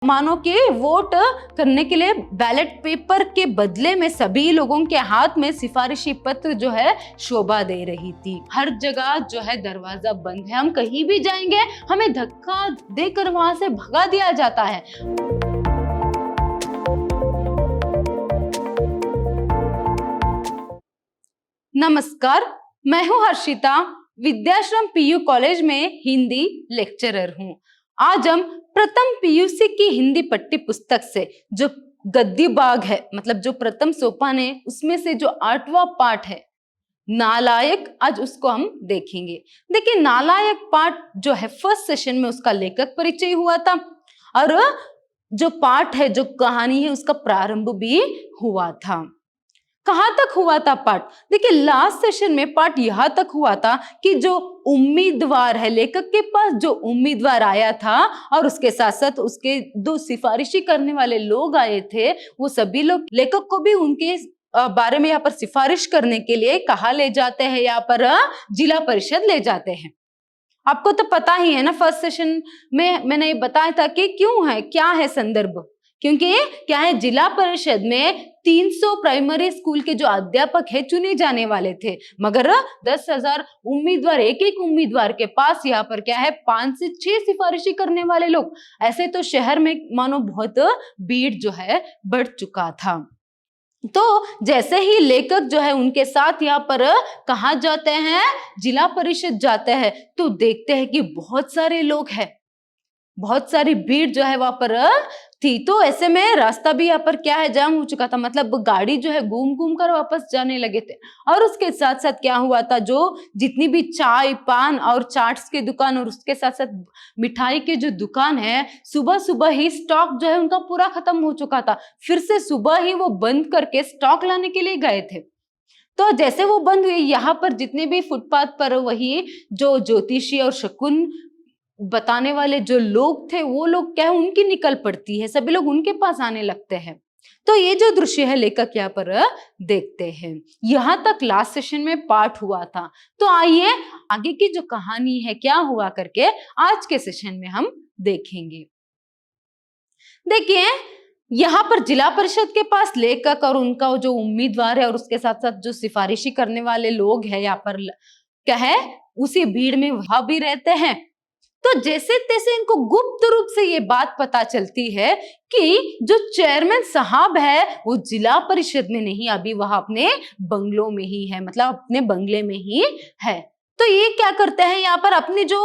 मानो कि वोट करने के लिए बैलेट पेपर के बदले में सभी लोगों के हाथ में सिफारिशी पत्र जो है शोभा दे रही थी। हर जगह जो है दरवाजा बंद है, हम कहीं भी जाएंगे हमें धक्का देकर वहां से भगा दिया जाता है। नमस्कार, मैं हूं हर्षिता, विद्याश्रम पीयू कॉलेज में हिंदी लेक्चरर हूं। आज हम प्रथम पीयूसी की हिंदी पट्टी पुस्तक से जो गद्दी बाग है, मतलब जो प्रथम सोपान है, उसमें से जो 8वां पाठ है नालायक, आज उसको हम देखेंगे। देखिए, नालायक पाठ जो है फर्स्ट सेशन में उसका लेखक परिचय हुआ था और जो पाठ है, जो कहानी है, उसका प्रारंभ भी हुआ था। कहाँ तक हुआ था पाठ? देखिए, लास्ट सेशन में पाठ यहाँ तक हुआ था कि जो उम्मीदवार है, लेखक के पास जो उम्मीदवार आया था और उसके साथ साथ उसके दो सिफारिशी करने वाले लोग आए थे, वो सभी लोग लेखक को भी उनके बारे में यहाँ पर सिफारिश करने के लिए कहाँ ले जाते हैं, यहाँ पर जिला परिषद ले जाते हैं। आपको तो पता ही है ना, फर्स्ट सेशन में मैंने ये बताया था कि क्यों है, क्या है संदर्भ। क्योंकि क्या है, जिला परिषद में 300 प्राइमरी स्कूल के जो अध्यापक है चुने जाने वाले थे, मगर 10,000 उम्मीदवार, एक उम्मीदवार के पास यहाँ पर क्या है 5 से 6 सिफारिशी करने वाले लोग। ऐसे तो शहर में मानो बहुत भीड़ जो है बढ़ चुका था। तो जैसे ही लेखक जो है उनके साथ यहाँ पर कहाँ जाते हैं, जिला परिषद जाते हैं, तो देखते हैं कि बहुत सारे लोग हैं, बहुत सारी भीड़ जो है वहां पर थी। तो ऐसे में रास्ता भी यहाँ पर क्या है, जाम हो चुका था, मतलब गाड़ी जो है घूम घूम कर वापस जाने लगे थे। और उसके साथ साथ क्या हुआ था, जो जितनी भी चाय पान और चाट्स की दुकान और उसके साथ साथ मिठाई के जो दुकान है, सुबह सुबह ही स्टॉक जो है उनका पूरा खत्म हो चुका था। फिर से सुबह ही वो बंद करके स्टॉक लाने के लिए गए थे। तो जैसे वो बंद हुए, यहाँ पर जितने भी फुटपाथ पर वही जो ज्योतिषी और शकुन बताने वाले जो लोग थे, वो लोग क्या है, उनकी निकल पड़ती है, सभी लोग उनके पास आने लगते हैं। तो ये जो दृश्य है लेखक यहाँ पर देखते हैं। यहाँ तक लास्ट सेशन में पाठ हुआ था। तो आइए आगे की जो कहानी है क्या हुआ करके आज के सेशन में हम देखेंगे। देखिए, यहाँ पर जिला परिषद के पास लेखक और उनका जो उम्मीदवार है और उसके साथ साथ जो सिफारिशी करने वाले लोग हैं, यहाँ पर क्या है, उसी भीड़ में वहां भी रहते हैं। तो जैसे तैसे इनको गुप्त रूप से ये बात पता चलती है कि जो चेयरमैन साहब है वो जिला परिषद में नहीं, अभी वह अपने बंगलों में ही है, मतलब अपने बंगले में ही है। तो ये क्या करते हैं, यहाँ पर अपने जो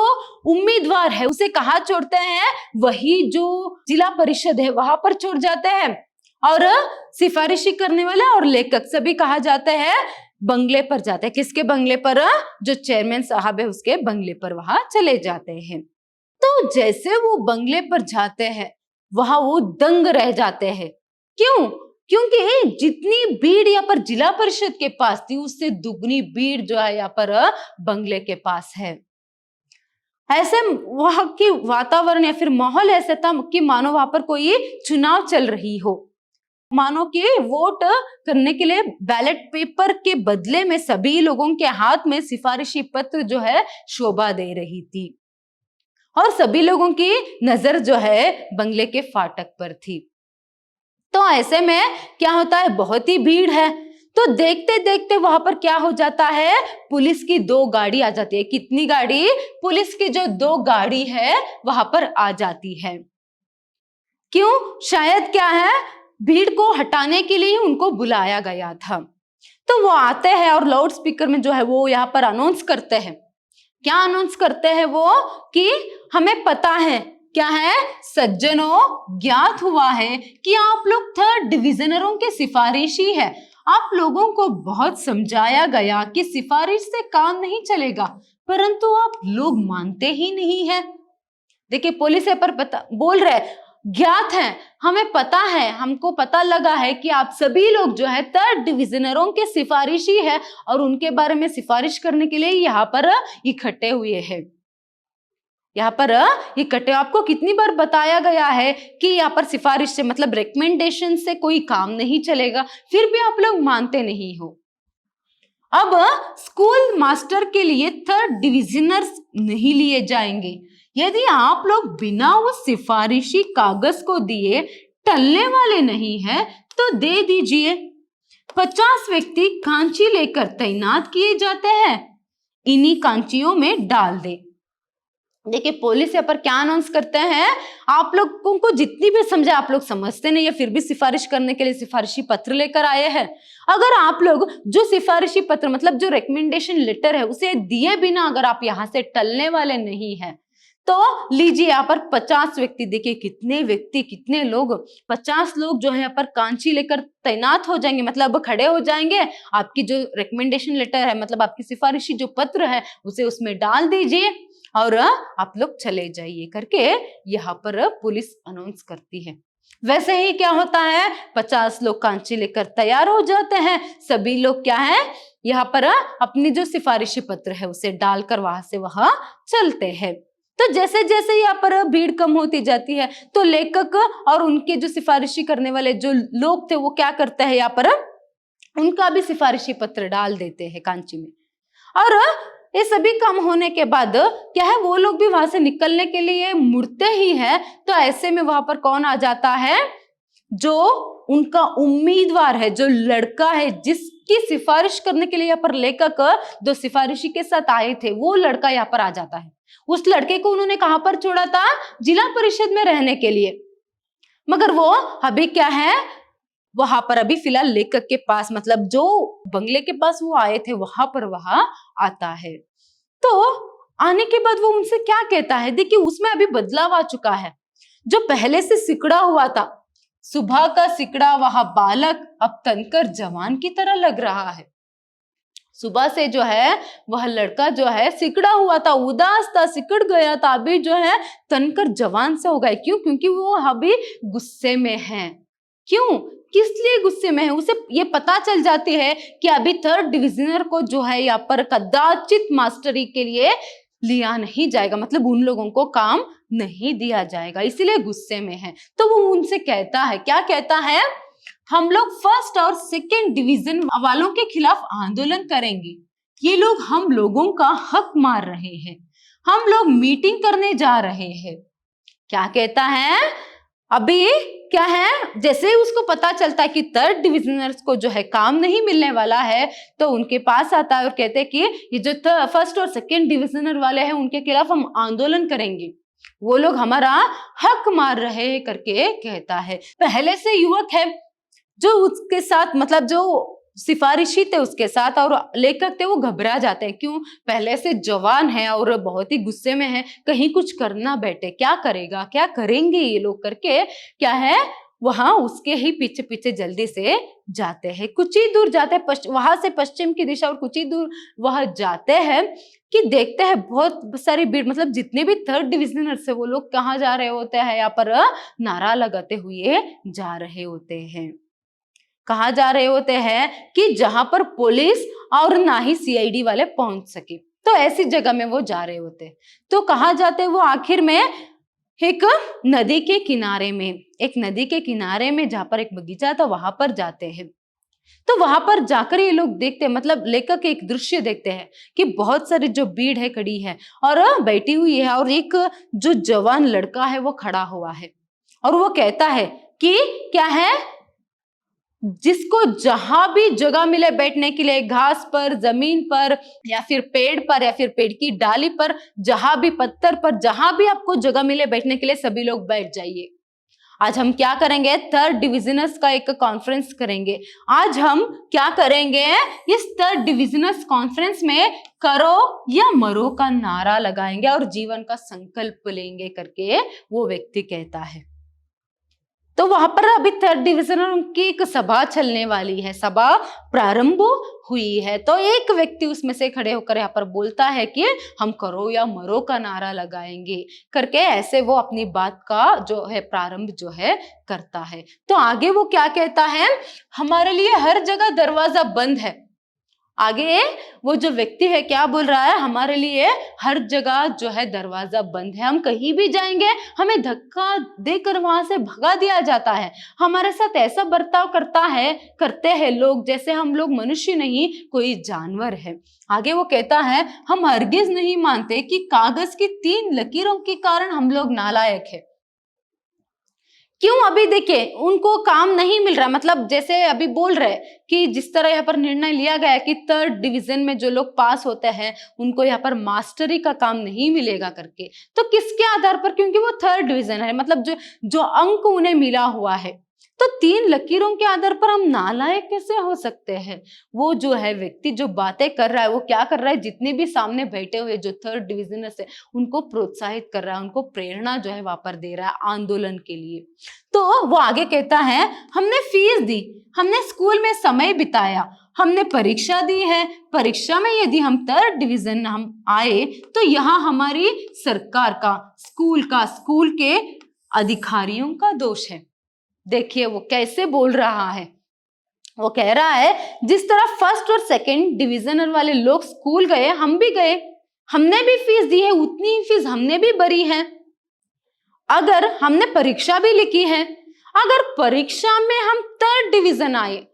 उम्मीदवार है उसे कहाँ छोड़ते हैं, वही जो जिला परिषद है वहां पर छोड़ जाते हैं। और सिफारिशी करने वाले और लेखक सभी कहाँ जाते हैं, बंगले पर जाते हैं। किसके बंगले पर? जो चेयरमैन साहब है उसके बंगले पर वहां चले जाते हैं। तो जैसे वो बंगले पर जाते हैं, वहां वो दंग रह जाते हैं। क्यों? क्योंकि जितनी भीड़ यहाँ पर जिला परिषद के पास थी, उससे दुगनी भीड़ जो है यहाँ पर बंगले के पास है। ऐसे वहां की वातावरण या फिर माहौल ऐसा था कि मानो वहां पर कोई चुनाव चल रही हो, मानो कि वोट करने के लिए बैलेट पेपर के बदले में सभी लोगों के हाथ में सिफारिशी पत्र जो है शोभा दे रही थी और सभी लोगों की नजर जो है बंगले के फाटक पर थी। तो ऐसे में क्या होता है, बहुत ही भीड़ है। तो देखते देखते वहां पर क्या हो जाता है, पुलिस की 2 गाड़ी आ जाती है। कितनी गाड़ी? पुलिस की जो 2 गाड़ी है वहां पर आ जाती है। क्यों? शायद क्या है, भीड़ को हटाने के लिए उनको बुलाया गया था। तो वो आते हैं और लाउड स्पीकर में जो है वो यहाँ पर अनाउंस करते हैं। क्या अनाउंस करते हैं वो? कि हमें पता है, क्या है सज्जनों, ज्ञात हुआ है कि आप लोग 3rd डिविजनरों के सिफारिशी है। आप लोगों को बहुत समझाया गया कि सिफारिश से काम नहीं चलेगा, परंतु आप लोग मानते ही नहीं है। देखिए, पुलिस पर बोल रहे, ज्ञात है, हमें पता है, हमको पता लगा है कि आप सभी लोग जो है 3rd डिविजनरों के सिफारिशी है और उनके बारे में सिफारिश करने के लिए यहाँ पर इकट्ठे हुए हैं। यहाँ पर इकट्ठे, आपको कितनी बार बताया गया है कि यहाँ पर सिफारिश से मतलब रिकमेंडेशन से कोई काम नहीं चलेगा, फिर भी आप लोग मानते नहीं हो। अब स्कूल मास्टर के लिए 3rd डिविजनर्स नहीं लिए जाएंगे, यदि आप लोग बिना उस सिफारिशी कागज को दिए टलने वाले नहीं है तो दे दीजिए। 50 व्यक्ति कांची लेकर तैनात किए जाते हैं, इन्हीं कांचियों में डाल दे। देखिए पुलिस यहाँ पर क्या अनाउंस करते हैं, आप लोगों को जितनी भी समझे, आप लोग समझते नहीं है फिर भी सिफारिश करने के लिए सिफारिशी पत्र लेकर आए हैं। अगर आप लोग जो सिफारिशी पत्र मतलब जो रिकमेंडेशन लेटर है उसे दिए बिना अगर आप यहाँ से टलने वाले नहीं है तो लीजिए यहाँ पर 50 व्यक्ति, देखिए कितने व्यक्ति, कितने लोग, 50 लोग जो है यहाँ पर कांची लेकर तैनात हो जाएंगे, मतलब खड़े हो जाएंगे। आपकी जो रिकमेंडेशन लेटर है मतलब आपकी सिफारिशी जो पत्र है उसे उसमें डाल दीजिए और आप लोग चले जाइए करके यहाँ पर पुलिस अनाउंस करती है। वैसे ही क्या होता है, 50 लोग कांची लेकर तैयार हो जाते हैं। सभी लोग क्या है यहाँ पर अपनी जो सिफारिशी पत्र है उसे डालकर वहां से वहां चलते हैं। तो जैसे जैसे यहाँ पर भीड़ कम होती जाती है तो लेखक और उनके जो सिफारिशी करने वाले जो लोग थे वो क्या करते हैं, यहाँ पर उनका भी सिफारिशी पत्र डाल देते हैं कांची में। और ये सभी काम होने के बाद क्या है, वो लोग भी वहां से निकलने के लिए मुड़ते ही है। तो ऐसे में वहां पर कौन आ जाता है, जो उनका उम्मीदवार है, जो लड़का है जिसकी सिफारिश करने के लिए यहाँ पर लेखक जो सिफारिशी के साथ आए थे वो लड़का यहाँ पर आ जाता है। उस लड़के को उन्होंने कहां पर छोड़ा था, जिला परिषद में रहने के लिए, मगर वो अभी क्या है वहां पर अभी फिलहाल लेखक के पास मतलब जो बंगले के पास वो आए थे वहां पर वहां आता है। तो आने के बाद वो उनसे क्या कहता है, देखिए उसमें अभी बदलाव आ चुका है। जो पहले से सिकड़ा हुआ था, सुबह का सिकड़ा वह बालक अब तनकर जवान की तरह लग रहा है। सुबह से जो है वह लड़का जो है सिकड़ा हुआ था, उदास था, सिकड़ गया था, अभी जो है तनकर जवान से हो गया। क्यों? क्योंकि वो अभी गुस्से में है। क्यों, किस लिए गुस्से में है, उसे ये पता चल जाती है कि अभी 3rd डिविजनर को जो है यहाँ पर कदाचित मास्टरी के लिए लिया नहीं जाएगा, मतलब उन लोगों को काम नहीं दिया जाएगा, इसीलिए गुस्से में है। तो वो उनसे कहता है, क्या कहता है, हम लोग 1st और 2nd डिवीजन वालों के खिलाफ आंदोलन करेंगे। ये लोग हम लोगों का हक मार रहे हैं, हम लोग मीटिंग करने जा रहे हैं। क्या कहता है, अभी क्या है, जैसे ही उसको पता चलता है कि 3rd डिविजनर्स को जो है काम नहीं मिलने वाला है तो उनके पास आता है और कहते हैं कि ये जो 1st और 2nd डिविजनर वाले हैं उनके खिलाफ हम आंदोलन करेंगे, वो लोग हमारा हक मार रहे हैं करके कहता है। पहले से युवक है जो उसके साथ मतलब जो सिफारिशी थे उसके साथ और लेखक थे वो घबरा जाते हैं। क्यों? पहले से जवान है और बहुत ही गुस्से में है, कहीं कुछ करना बैठे, क्या करेगा, क्या करेंगे ये लोग करके क्या है वहां उसके ही पीछे पीछे जल्दी से जाते हैं। कुछ ही दूर जाते हैं, वहां से पश्चिम की दिशा और कुछ ही दूर वह जाते हैं कि देखते हैं बहुत सारी भीड़, मतलब जितने भी 3rd डिविजनर से वो लोग कहाँ जा रहे होते हैं, यहाँ पर नारा लगाते हुए जा रहे होते हैं। कहाँ जा रहे होते हैं कि जहां पर पुलिस और ना ही सीआईडी वाले पहुंच सके, तो ऐसी जगह में वो जा रहे होते हैं। तो कहाँ जाते हैं वो, आखिर में एक नदी के किनारे में, एक नदी के किनारे में जहां पर एक बगीचा था वहां पर जाते हैं। तो वहां पर जाकर ये लोग देखते हैं, मतलब लेखक एक दृश्य देखते हैं कि बहुत सारी जो भीड़ है खड़ी है और बैठी हुई है और एक जो जवान लड़का है वो खड़ा हुआ है और वो कहता है कि क्या है, जिसको जहां भी जगह मिले बैठने के लिए, घास पर, जमीन पर या फिर पेड़ पर या फिर पेड़ की डाली पर, जहां भी पत्थर पर, जहां भी आपको जगह मिले बैठने के लिए सभी लोग बैठ जाइए। आज हम क्या करेंगे, 3rd डिविजनर्स का एक कॉन्फ्रेंस करेंगे। आज हम क्या करेंगे, इस 3rd डिविजनर्स कॉन्फ्रेंस में करो या मरो का नारा लगाएंगे और जीवन का संकल्प लेंगे करके वो व्यक्ति कहता है। तो वहां पर अभी 3rd डिविजनर की एक सभा चलने वाली है, सभा प्रारंभ हुई है। तो एक व्यक्ति उसमें से खड़े होकर यहाँ पर बोलता है कि हम करो या मरो का नारा लगाएंगे करके, ऐसे वो अपनी बात का जो है प्रारंभ जो है करता है। तो आगे वो क्या कहता है, हमारे लिए हर जगह दरवाजा बंद है, आगे वो जो व्यक्ति है क्या बोल रहा है, हमारे लिए हर जगह जो है दरवाजा बंद है, हम कहीं भी जाएंगे हमें धक्का देकर वहां से भगा दिया जाता है, हमारे साथ ऐसा बर्ताव करते हैं लोग जैसे हम लोग मनुष्य नहीं कोई जानवर है। आगे वो कहता है हम हरगिज नहीं मानते कि कागज की 3 लकीरों के कारण हम लोग नालायक है। क्यों? अभी देखिए उनको काम नहीं मिल रहा, मतलब जैसे अभी बोल रहे कि जिस तरह यहाँ पर निर्णय लिया गया है कि 3rd डिवीजन में जो लोग पास होते हैं उनको यहाँ पर मास्टरी का काम नहीं मिलेगा करके, तो किसके आधार पर? क्योंकि वो 3rd डिवीजन है, मतलब जो जो अंक उन्हें मिला हुआ है, तो 3 लकीरों के आधार पर हम नालायक कैसे हो सकते हैं? वो जो है व्यक्ति जो बातें कर रहा है वो क्या कर रहा है, जितने भी सामने बैठे हुए जो 3rd डिविजनर्स है उनको प्रोत्साहित कर रहा है, उनको प्रेरणा जो है वहां पर दे रहा है आंदोलन के लिए। तो वो आगे कहता है हमने फीस दी, हमने स्कूल में समय बिताया, हमने परीक्षा दी है, परीक्षा में यदि हम 3rd डिवीजन हम आए तो यहाँ हमारी सरकार का, स्कूल के अधिकारियों का दोष है। देखिए वो कैसे बोल रहा है, वो कह रहा है जिस तरह 1st और 2nd डिविजनर वाले लोग स्कूल गए, हम भी गए, हमने भी फीस दी है, उतनी ही फीस हमने भी भरी है, अगर हमने परीक्षा भी लिखी है, अगर परीक्षा में हम 3rd डिवीजन आए,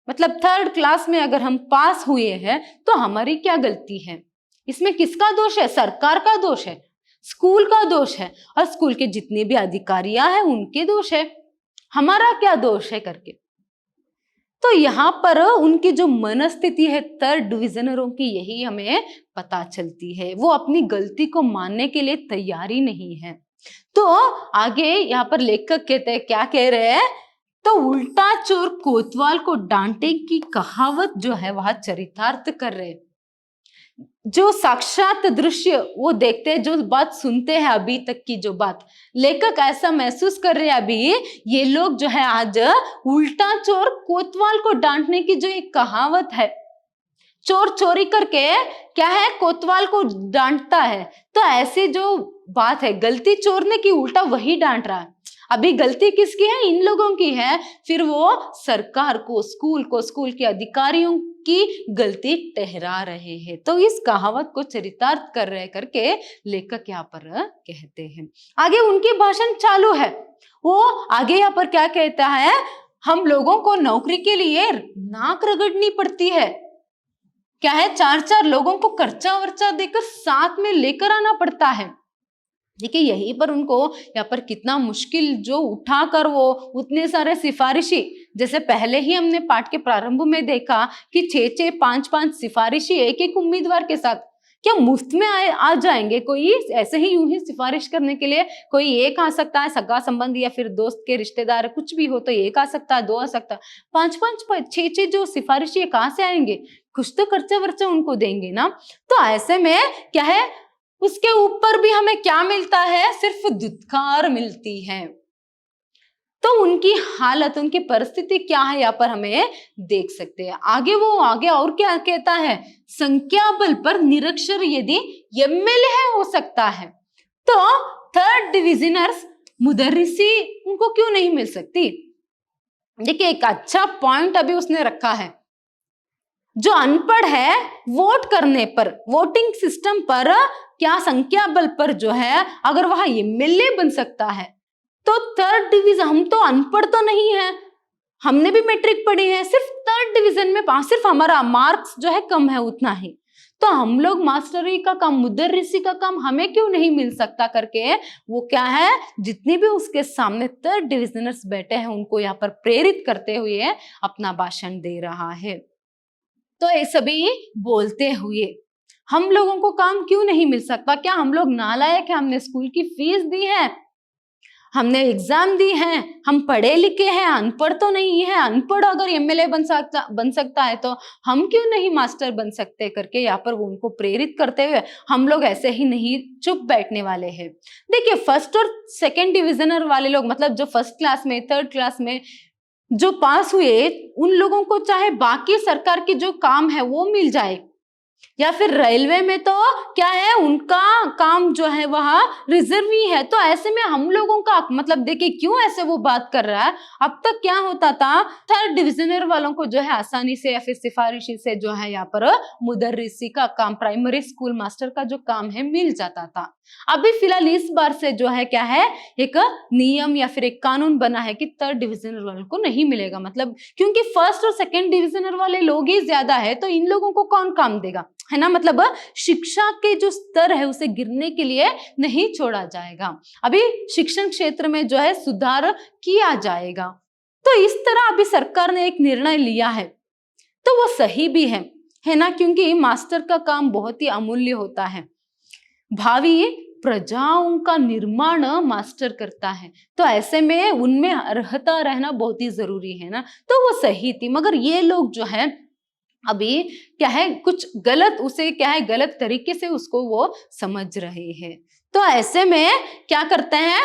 मतलब 3rd क्लास में अगर हम पास हुए हैं तो हमारी क्या गलती है? इसमें किसका दोष है? सरकार का दोष है, स्कूल का दोष है, और स्कूल के जितने भी अधिकारियां हैं उनके दोष है, हमारा क्या दोष है करके। तो यहाँ पर उनकी जो मनस्थिति है 3rd डिविजनरों की, यही हमें पता चलती है, वो अपनी गलती को मानने के लिए तैयारी नहीं है। तो आगे यहाँ पर लेखक कहते हैं, क्या कह रहे हैं, तो उल्टा चोर कोतवाल को डांटे की कहावत जो है वह चरितार्थ कर रहे हैं। जो साक्षात दृश्य वो देखते हैं, जो बात सुनते हैं, अभी तक की जो बात लेखक ऐसा महसूस कर रहे हैं, अभी ये लोग जो है आज उल्टा चोर कोतवाल को डांटने की जो एक कहावत है, चोर चोरी करके क्या है कोतवाल को डांटता है, तो ऐसी जो बात है गलती चोर ने की, उल्टा वही डांट रहा है। अभी गलती किसकी है? इन लोगों की है, फिर वो सरकार को, स्कूल के अधिकारियों की गलती ठहरा रहे हैं। तो इस कहावत को चरितार्थ कर रहे करके लेखक यहाँ पर कहते हैं। आगे उनकी भाषण चालू है, वो आगे यहाँ पर क्या कहता है, हम लोगों को नौकरी के लिए नाक रगड़नी पड़ती है, क्या है 4-4 लोगों को खर्चा वर्चा देकर साथ में लेकर आना पड़ता है। देखिए यहीं पर उनको यहाँ पर कितना मुश्किल जो उठाकर वो उतने सारे सिफारिशी, जैसे पहले ही हमने पाठ के प्रारंभ में देखा कि 6-6, 5-5 सिफारिशी एक उम्मीदवार के साथ क्या मुफ्त में आ जाएंगे? कोई ऐसे ही यूं ही सिफारिश करने के लिए कोई एक आ सकता है, सगा संबंधी या फिर दोस्त के रिश्तेदार कुछ भी हो तो एक आ सकता है, 2 आ सकता है, 5-5, 6-6 जो सिफारिशी है कहाँ से आएंगे? कुछ तो खर्चा वर्चा उनको देंगे ना। तो ऐसे में क्या है, उसके ऊपर भी हमें क्या मिलता है? सिर्फ धुतकार मिलती है। तो उनकी हालत, उनकी परिस्थिति क्या है यहाँ पर हमें देख सकते हैं। आगे और क्या कहता है, संख्या बल पर निरक्षर यदि एमएलए हो सकता है तो 3rd डिविजनर्स मुदर्रिसी उनको क्यों नहीं मिल सकती? देखिए एक अच्छा पॉइंट अभी उसने रखा है, जो अनपढ़ है वोट करने पर, वोटिंग सिस्टम पर, क्या संख्या बल पर जो है अगर वह एमएलए बन सकता है तो 3rd डिवीजन, हम तो अनपढ़ तो नहीं है, हमने भी मैट्रिक पढ़ी है, सिर्फ 3rd डिवीजन में पास, सिर्फ हमारा मार्क्स जो है कम है उतना ही, तो हम लोग मास्टरी का काम, मुदर्रिसी का काम हमें क्यों नहीं मिल सकता करके वो क्या है, जितने भी उसके सामने 3rd डिविजनर्स बैठे हैं उनको यहाँ पर प्रेरित करते हुए अपना भाषण दे रहा है। तो ये सभी बोलते हुए हम लोगों को काम क्यों नहीं मिल सकता? क्या हम लोग नालायक हैं? हमने स्कूल की फीस दी है, हमने एग्जाम दी है, हम पढ़े लिखे हैं, अनपढ़ तो नहीं है, अनपढ़ अगर एमएलए बन सकता है तो हम क्यों नहीं मास्टर बन सकते करके यहाँ पर वो उनको प्रेरित करते हुए हम लोग ऐसे ही नहीं चुप बैठने वाले हैं। देखिए 1st और 2nd डिविजनर वाले लोग, मतलब जो 1st क्लास में 3rd क्लास में जो पास हुए, उन लोगों को चाहे बाकी सरकार की जो काम है वो मिल जाए, या फिर रेलवे में तो क्या है, उनका काम जो है वह रिजर्व ही है। तो ऐसे में हम लोगों का मतलब देखिए क्यों ऐसे वो बात कर रहा है। अब तक क्या होता था, थर्ड डिविजनर वालों को जो है आसानी से या फिर सिफारिशी से जो है यहाँ पर मुदर्रिसी का काम, प्राइमरी स्कूल मास्टर का जो काम है मिल जाता था। अभी फिलहाल इस बार से जो है क्या है, एक नियम या फिर एक कानून बना है कि थर्ड डिविजनर वालों को नहीं मिलेगा। मतलब क्योंकि फर्स्ट और सेकंड डिविजनर वाले लोग ही ज्यादा है, तो इन लोगों को कौन काम देगा, है ना। मतलब शिक्षा के जो स्तर है उसे गिरने के लिए नहीं छोड़ा जाएगा। अभी शिक्षण क्षेत्र में जो है सुधार किया जाएगा। तो इस तरह अभी सरकार ने एक निर्णय लिया है, तो वो सही भी है ना, क्योंकि मास्टर का काम बहुत ही अमूल्य होता है। भावी प्रजाओं का निर्माण मास्टर करता है, तो ऐसे में उनमें अर्हता रहना बहुत ही जरूरी है ना। तो वो सही थी, मगर ये लोग जो है अभी क्या है, कुछ गलत, उसे क्या है गलत तरीके से उसको वो समझ रहे हैं। तो ऐसे में क्या करते हैं,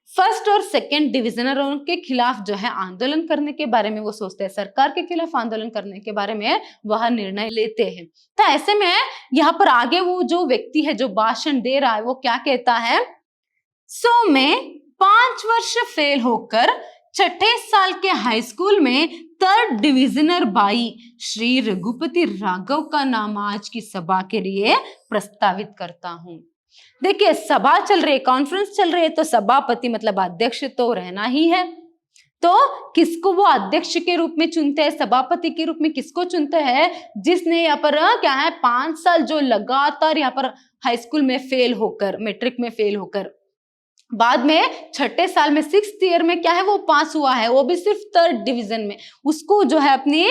फर्स्ट और सेकंड डिविजनरों के खिलाफ जो है आंदोलन करने के बारे में वो सोचते हैं, सरकार के खिलाफ आंदोलन करने के बारे में वह निर्णय लेते हैं। तो ऐसे में यहाँ पर आगे वो जो व्यक्ति है जो भाषण दे रहा है वो क्या कहता है, सो मैं 5 वर्ष फेल होकर छठे साल के हाई स्कूल में थर्ड डिविजनर भाई श्री रघुपति राघव का नाम आज की सभा के लिए प्रस्तावित करता हूं। देखिए सभा चल रही है, कॉन्फ्रेंस चल रही है, तो सभापति मतलब अध्यक्ष तो रहना ही है। तो किसको वो अध्यक्ष के रूप में चुनते हैं, सभापति के रूप में किसको चुनते हैं, जिसने यहाँ पर क्या है 5 साल जो लगातार यहाँ पर हाई स्कूल में फेल होकर, मैट्रिक में फेल होकर, बाद में छठे साल में 6th ईयर में क्या है वो पास हुआ है, वो भी सिर्फ थर्ड डिवीजन में, उसको जो है अपनी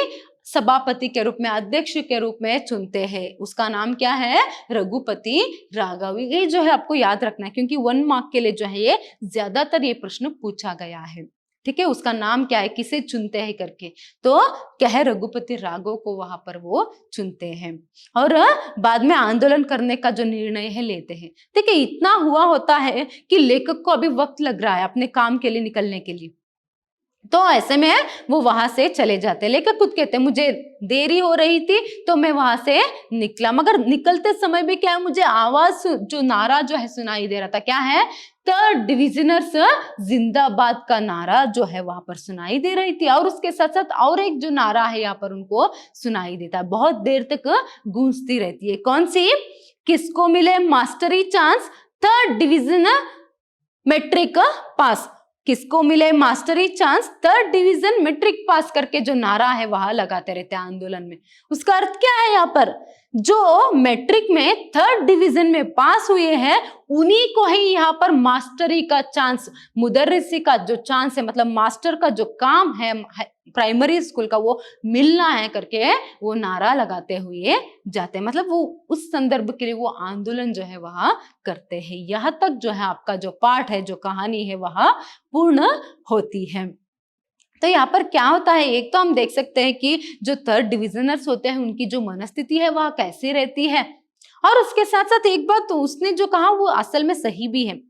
सभापति के रूप में, अध्यक्ष के रूप में चुनते हैं। उसका नाम क्या है, रघुपति राघव। ये जो है आपको याद रखना है, क्योंकि 1 मार्क के लिए जो है ये ज्यादातर ये प्रश्न पूछा गया है। ठीक है, उसका नाम क्या है, किसे चुनते हैं करके, तो क्या है रघुपति राघव को वहां पर वो चुनते हैं और बाद में आंदोलन करने का जो निर्णय है लेते हैं। देखिए इतना हुआ होता है कि लेखक को अभी वक्त लग रहा है अपने काम के लिए निकलने के लिए, तो ऐसे में वो वहां से चले जाते। लेकिन खुद कहते मुझे देरी हो रही थी तो मैं वहां से निकला, मगर निकलते समय भी क्या है, मुझे आवाज जो नारा जो है सुनाई दे रहा था, क्या है, थर्ड डिविजनर्स जिंदाबाद का नारा जो है वहां पर सुनाई दे रही थी। और उसके साथ साथ और एक जो नारा है यहाँ पर उनको सुनाई देता है, बहुत देर तक गूंजती रहती है। कौन सी, किसको मिले mastery chance, third division matric pass, किसको मिले mastery chance, third division matric pass करके जो नारा है वहां लगाते रहते हैं आंदोलन में। उसका अर्थ क्या है, यहाँ पर जो मैट्रिक में थर्ड डिवीजन में पास हुए हैं उन्हीं को ही यहाँ पर मास्टरी का चांस, मुदर्रिसी का जो चांस है, मतलब मास्टर का जो काम है प्राइमरी स्कूल का, वो मिलना है करके वो नारा लगाते हुए जाते हैं। मतलब वो उस संदर्भ के लिए वो आंदोलन जो है वहां करते हैं। यहाँ तक जो है आपका जो पाठ है, जो कहानी है वह पूर्ण होती है। तो यहाँ पर क्या होता है, एक तो हम देख सकते हैं कि जो थर्ड डिविजनर्स होते हैं उनकी जो मनस्थिति है वह कैसी रहती है, और उसके साथ साथ एक बात तो उसने जो कहा वो असल में सही भी है।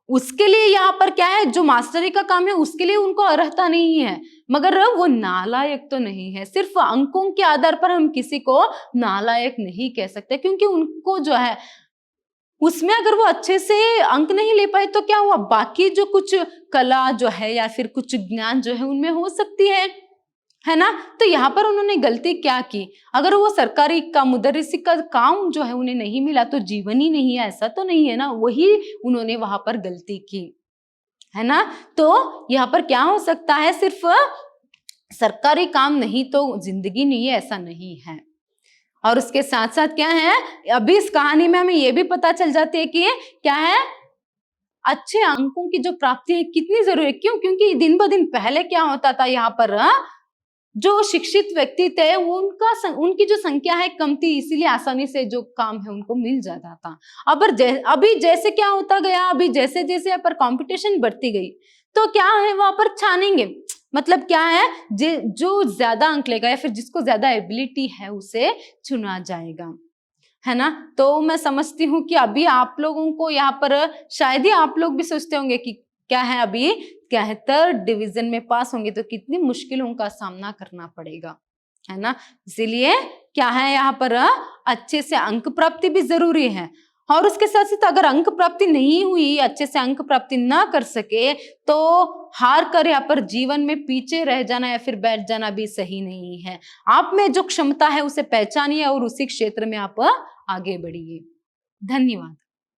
उसके लिए यहाँ पर क्या है, जो मास्टरी का काम है उसके लिए उनको अर्हता नहीं है, मगर वो नालायक तो नहीं है। सिर्फ अंकों के आधार पर हम किसी को नालायक नहीं कह सकते, क्योंकि उनको जो है उसमें अगर वो अच्छे से अंक नहीं ले पाए तो क्या हुआ, बाकी जो कुछ कला जो है या फिर कुछ ज्ञान जो है उनमें हो सकती है ना। तो यहाँ पर उन्होंने गलती क्या की, अगर वो सरकारी का मुदर्रिसी का काम जो है उन्हें नहीं मिला तो जीवन ही नहीं है, ऐसा तो नहीं है ना, वही उन्होंने वहां पर गलती की, है ना। तो यहाँ पर क्या हो सकता है, सिर्फ सरकारी काम नहीं तो जिंदगी नहीं है, ऐसा नहीं है। और उसके साथ साथ क्या है, अभी इस कहानी में हमें यह भी पता चल जाती है कि क्या है, अच्छे अंकों की जो प्राप्ति है कितनी जरूरी है। क्यों, क्योंकि दिन ब दिन पहले क्या होता था, यहाँ पर जो शिक्षित व्यक्ति थे उनकी जो संख्या है कम थी, इसीलिए आसानी से जो काम है उनको मिल जाता था। अभी जैसे क्या होता गया, अभी जैसे जैसे यहाँ पर कंपटीशन बढ़ती गई तो क्या है वहां पर छानेंगे, मतलब क्या है, जो ज्यादा अंक लेगा या फिर जिसको ज्यादा एबिलिटी है उसे चुना जाएगा, है ना। तो मैं समझती हूँ कि अभी आप लोगों को यहाँ पर शायद ही आप लोग भी सोचते होंगे कि क्या है, अभी क्या है, थर्ड डिवीजन में पास होंगे तो कितनी मुश्किलों का सामना करना पड़ेगा, है ना। इसीलिए क्या है, यहाँ पर अच्छे से अंक प्राप्ति भी जरूरी है। और उसके साथ साथ अगर अंक प्राप्ति नहीं हुई, अच्छे से अंक प्राप्ति ना कर सके, तो हार कर यहाँ पर जीवन में पीछे रह जाना या फिर बैठ जाना भी सही नहीं है। आप में जो क्षमता है उसे पहचानिए और उसी क्षेत्र में आप आगे बढ़िए। धन्यवाद।